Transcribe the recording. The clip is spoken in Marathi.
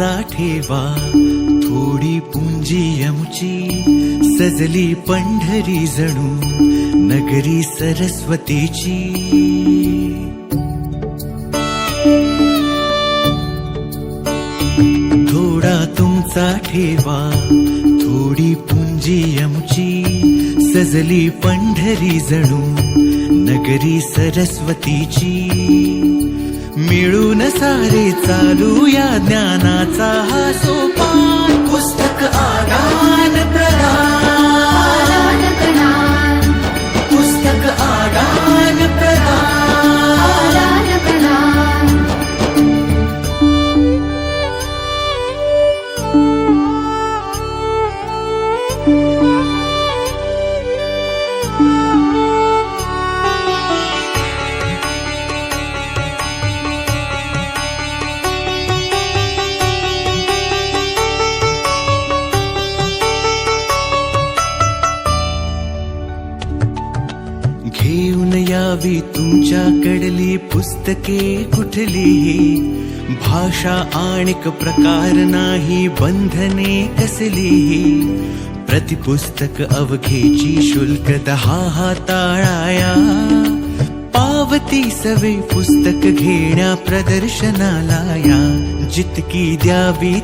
तुमचा ठेवा थोडी पुंजी आमची सजली पंढरी जणू नगरी सरस्वतीची थोडा तुमचा ठेवा थोडी पुंजी आमची सजली पंढरी जणू नगरी सरस्वतीची मिळून सारे चालूया ज्ञानाचा हा सोपान पुस्तक आदान प्रदान पुस्तक आदान प्रदान घेऊन यावी तुमच्याकडली पुस्तके कुठलीही भाषा आणिक प्रकार नाही बंधने कसलीही प्रतिपुस्तक अवघेची शुल्क 10 हाताळाया पावती सवे पुस्तक घेण्या प्रदर्शनाला या जितकी द्यावी